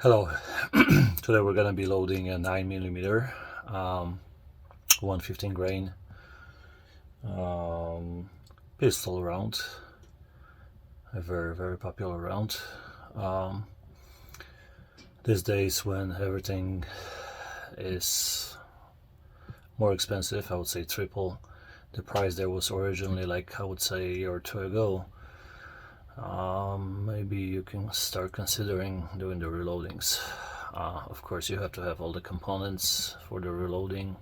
Hello, today we're gonna be loading a 9mm 115 grain pistol round, a very popular round. These days when everything is more expensive, I would say triple the price there was originally, like I would say a year or two ago. Maybe you can start considering doing the reloadings. Of course, you have to have all the components for the reloading.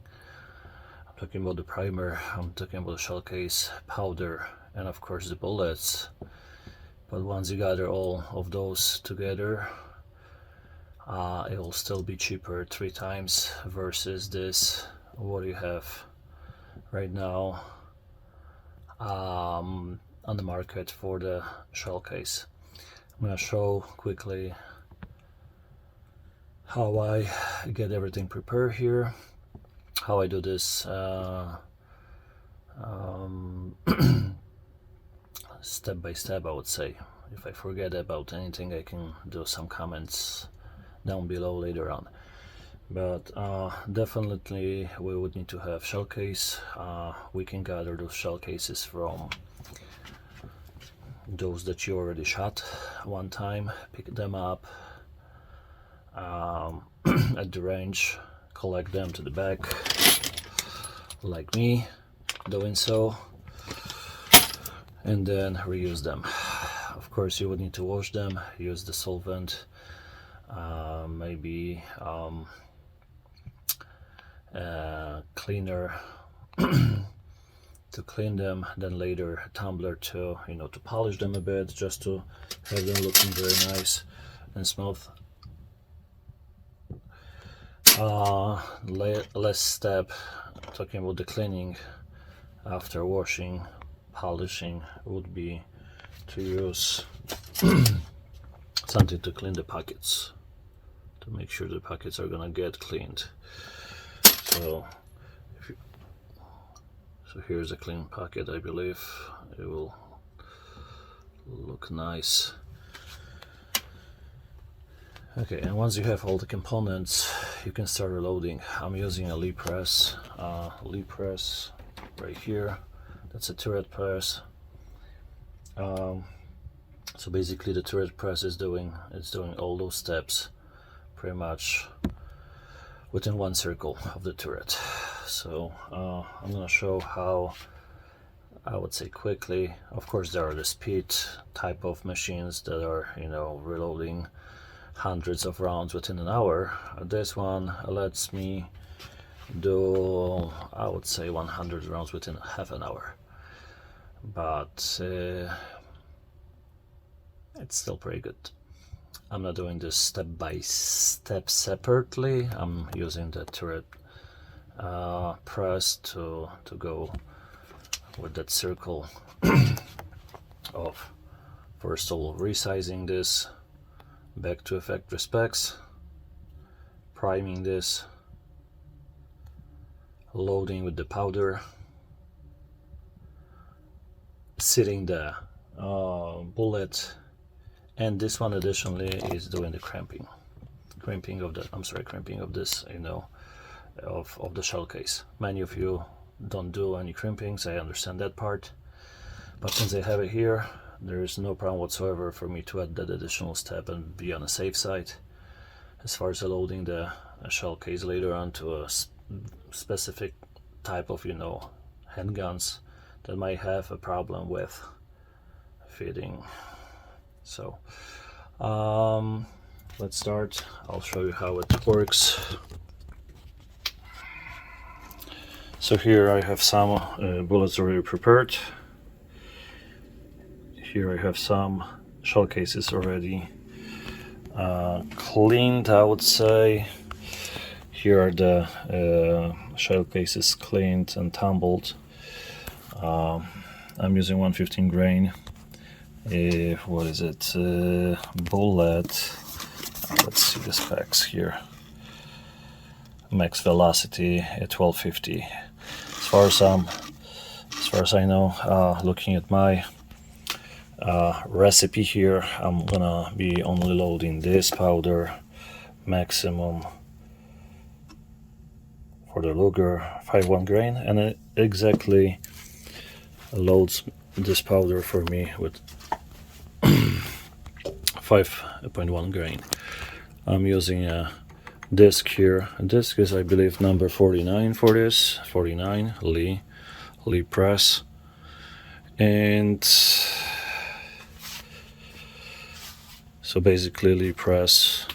I'm talking about the primer, I'm talking about the shell case, powder, and of course the bullets. But once you gather all of those together, it will still be cheaper 3 times versus this what you have right now on the market for the shell case. I'm gonna show quickly how I get everything prepared here, how I do this step by step, I would say. If I forget about anything, I can do some comments down below later on. But definitely we would need to have shell case. We can gather those shell cases from those that you already shot one time, pick them up at the range, collect them to the back like me doing so, and then reuse them. Of course you would need to wash them, use the solvent, maybe cleaner to clean them, then later a tumbler to to polish them a bit, just to have them looking very nice and smooth. Last step, talking about the cleaning after washing, polishing, would be to use something to clean the pockets, to make sure the pockets are gonna get cleaned. So here's a clean pocket. I believe it will look nice. Okay, and once you have all the components, you can start reloading. I'm using a Lee press right here. That's a turret press. So basically the turret press is doing all those steps pretty much within one circle of the turret. So I'm gonna show how, I would say quickly. Of course there are the speed type of machines that are reloading hundreds of rounds within an hour. This one lets me do, I would say, 100 rounds within half an hour, but it's still pretty good. I'm not doing this step by step separately. I'm using the turret press to go with that circle of first of all resizing this back to factory specs, priming this, loading with the powder, sealing the bullet, and this one additionally is doing the crimping of this, of the shell case. Many of you don't do any crimpings, I understand that part, but since I have it here, there is no problem whatsoever for me to add that additional step and be on the safe side as far as loading the shell case later on to a specific type of handguns that might have a problem with fitting. So let's start. I'll show you how it works. So here I have some bullets already prepared. Here I have some shell cases already cleaned, I would say. Here are the shell cases cleaned and tumbled. I'm using 115 grain. What is it? Bullet. Let's see the specs here. Max velocity at 1250. As far as I know, looking at my recipe here, I'm gonna be only loading this powder maximum for the Luger 5.1 grain, and it exactly loads this powder for me with 5.1 grain. I'm using a disc here. A disc is, I believe, number 49 for this. 49 Lee press, and so basically Lee press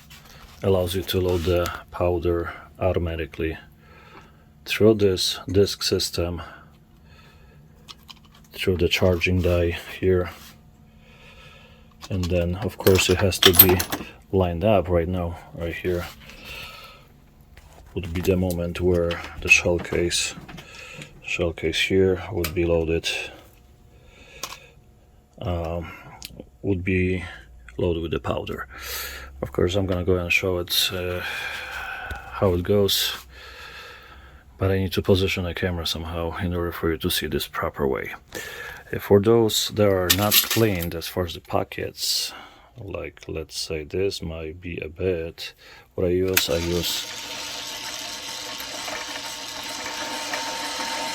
allows you to load the powder automatically through this disc system, through the charging die here, and then of course it has to be lined up. Right now, right here would be the moment where the shell case here would be loaded, would be loaded with the powder. Of course, I'm gonna go and show it how it goes, but I need to position the camera somehow in order for you to see this proper way. For those that are not cleaned as far as the pockets, like let's say this might be a bit, what I use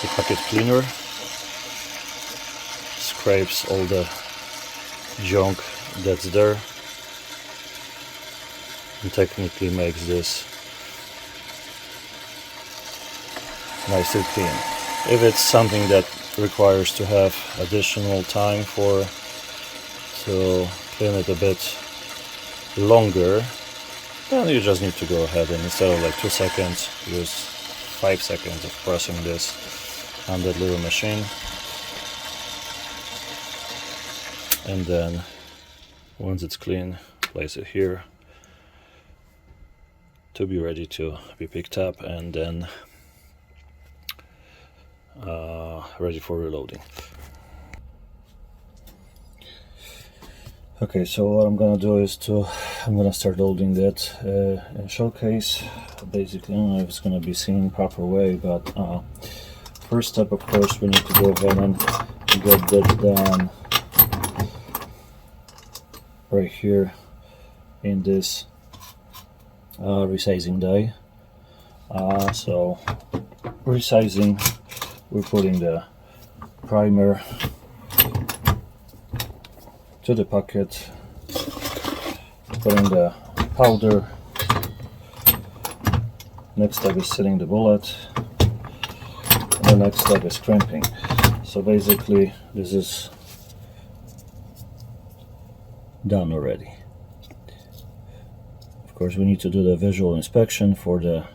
the pocket cleaner. Scrapes all the junk that's there and technically makes this nice and clean. If it's something that requires to have additional time to clean it a bit longer, then you just need to go ahead and instead of like 2 seconds, use 5 seconds of pressing this on that little machine, and then once it's clean, place it here to be ready to be picked up, and then ready for reloading. Okay, so what I'm gonna do is I'm gonna start loading that shell case. Basically, I don't know if it's gonna be seen proper way, but first step, of course, we need to go ahead and get that done right here in this resizing die. So resizing, we're putting the primer to the pocket, putting the powder. Next step is setting the bullet, and the next step is crimping. So basically this is done already. Of course, we need to do the visual inspection to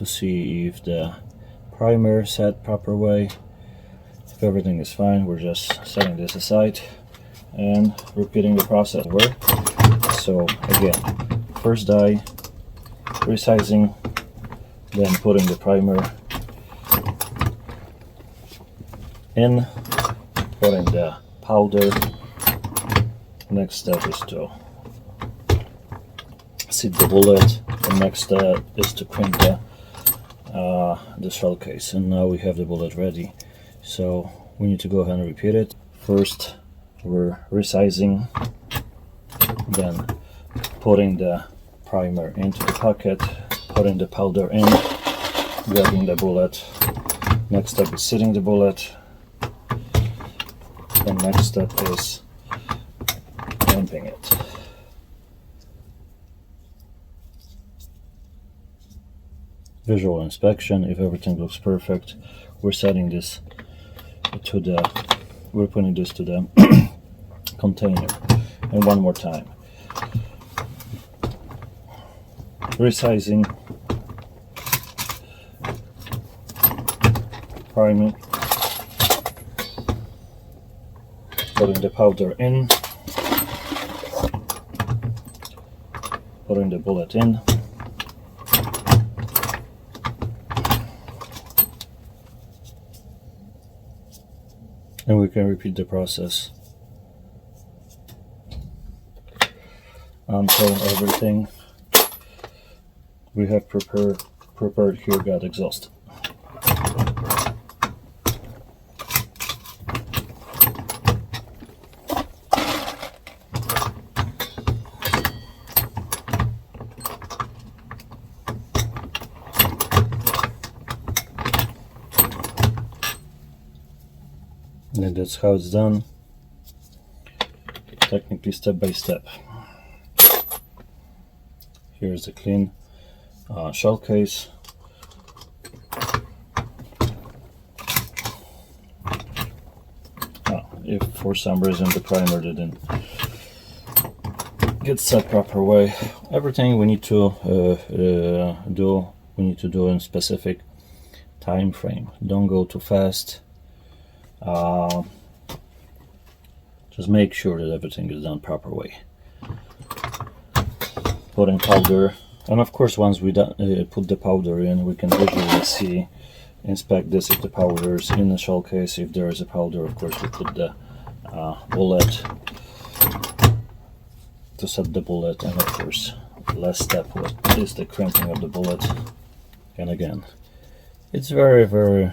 see if the primer set proper way. If everything is fine, we're just setting this aside and repeating the process. So again, first die, resizing, then putting the primer in, putting the powder. Next step is to seat the bullet. The next step is to crimp the shell case, and now we have the bullet ready. So we need to go ahead and repeat it. First, we're resizing, then putting the primer into the pocket, putting the powder in, grabbing the bullet. Next step is seating the bullet. The next step is crimping it. Visual inspection. If everything looks perfect, we're setting this we're putting this to the container. And one more time, resizing, priming, putting the powder in, putting the bullet in, and we can repeat the process until everything we have prepared here got exhausted. And that's how it's done, technically step by step. Here's the clean shell case. If for some reason the primer didn't get set proper way, everything we need to do in specific time frame. Don't go too fast. Just make sure that everything is done proper way. Putting powder, and of course once we put the powder in, we can visually inspect this if the powder is in the shell case. If there is a powder, of course we put the bullet to set the bullet, and of course the last step is the crimping of the bullet. And again, it's very, very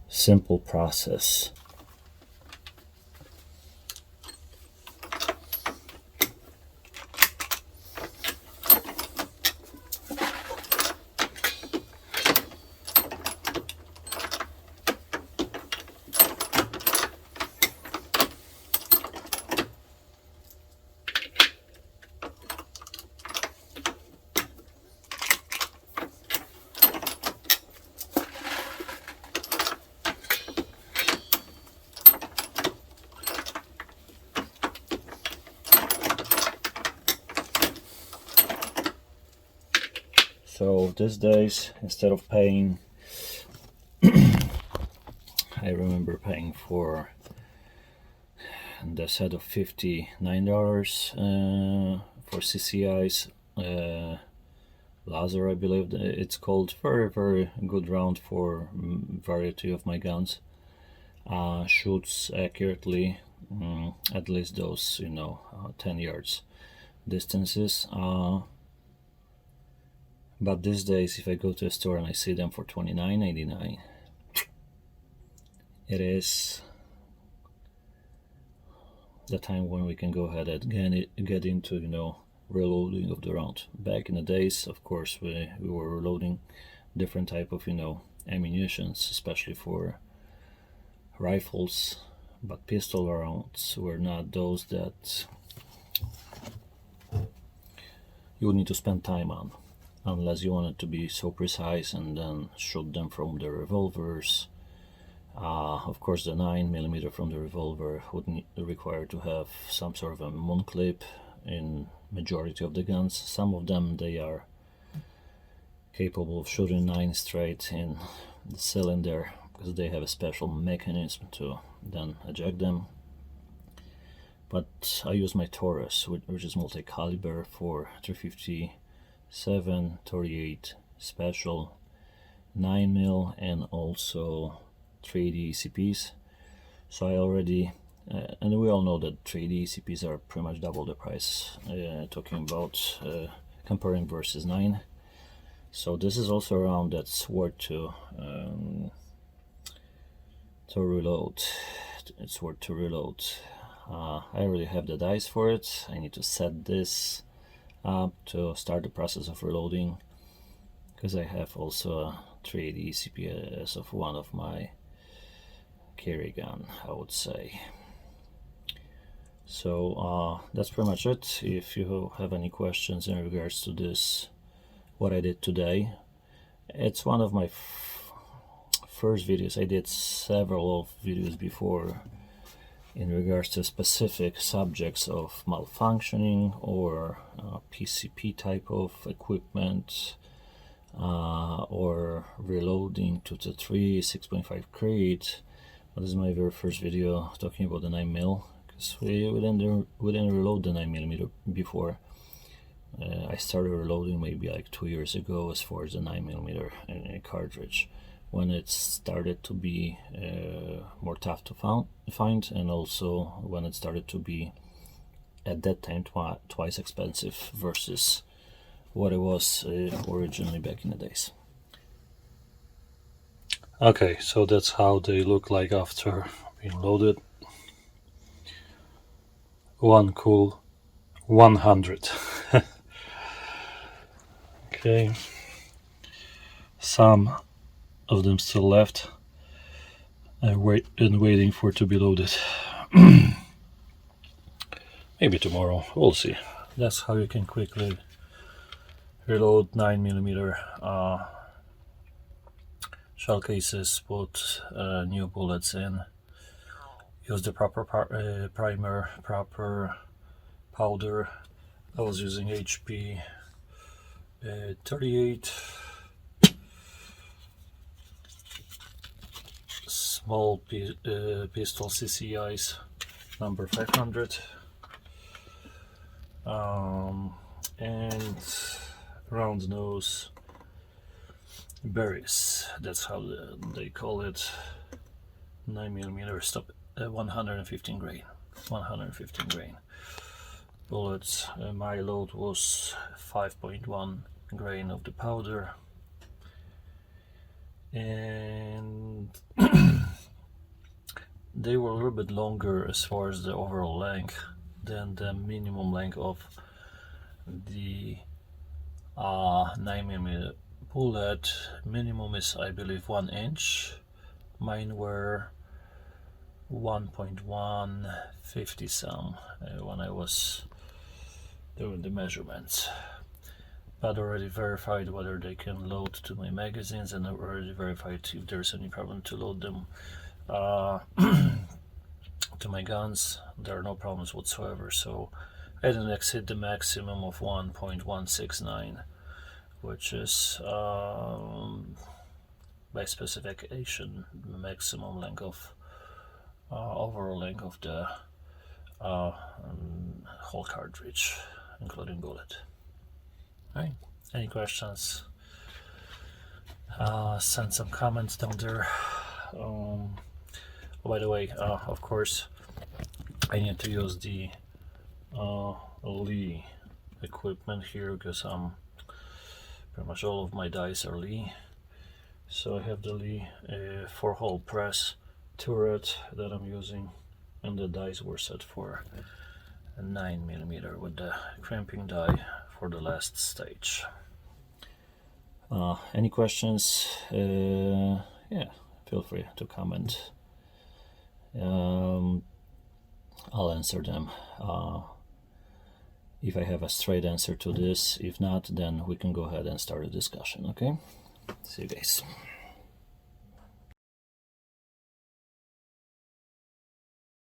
simple process. So these days, instead of paying, I remember paying for the set of $59 for CCI's laser, I believe it's called. Very, very good round for variety of my guns. Shoots accurately, at least those 10 yards distances. But these days, if I go to a store and I see them for $29.99, it is the time when we can go ahead and get into reloading of the round. Back in the days, of course, we were reloading different type of ammunitions, especially for rifles, but pistol rounds were not those that you would need to spend time on, unless you wanted to be so precise and then shoot them from the revolvers. Of course, the 9mm from the revolver would require to have some sort of a moon clip in majority of the guns. Some of them, they are capable of shooting 9 straight in the cylinder because they have a special mechanism to then eject them. But I use my Taurus, which is multi-caliber, for 357, 38 special, 9mm, and also 3D ECPs. So I already, and we all know that 3D ECPs are pretty much double the price, talking about comparing versus 9. So this is also a round that's worth to reload. It's worth to reload. I already have the dice for it. I need to set this up to start the process of reloading, because I have also a 3D ECP as of one of my carry gun, I would say. So that's pretty much it. If you have any questions in regards to this, what I did today, it's one of my first videos. I did several of videos before in regards to specific subjects of malfunctioning or PCP type of equipment, or reloading to the 6.5 crate. But this is my very first video talking about the 9mm, because we didn't reload the 9mm before. I started reloading maybe like 2 years ago as far as the 9mm cartridge, when it started to be more tough to find, and also when it started to be at that time twice expensive versus what it was originally back in the days. Okay, so that's how they look like after being loaded. One cool 100. Okay, some of them still left. I'm waiting for it to be loaded. Maybe tomorrow, we'll see. That's how you can quickly reload 9mm shell cases, put new bullets in, use the proper primer, proper powder. I was using HP 38 small pistol CCIs number 500, and round nose berries, that's how they call it, 9mm stop, 115 grain bullets. My load was 5.1 grain of the powder, and they were a little bit longer as far as the overall length than the minimum length of the 9mm bullet. Minimum is, I believe, 1 inch. Mine were 1.150 some when I was doing the measurements, but already verified whether they can load to my magazines, and already verified if there's any problem to load them to my guns. There are no problems whatsoever, so I didn't exceed the maximum of 1.169, which is by specification maximum length of overall length of the whole cartridge, including bullet. Right? Any questions? Send some comments down there. By the way, of course, I need to use the Lee equipment here because pretty much all of my dice are Lee. So I have the Lee 4-hole press turret that I'm using, and the dice were set for a 9mm with the crimping die for the last stage. Any questions? Yeah, feel free to comment. I'll answer them if I have a straight answer to this. If not, then we can go ahead and start a discussion. Okay, see you guys.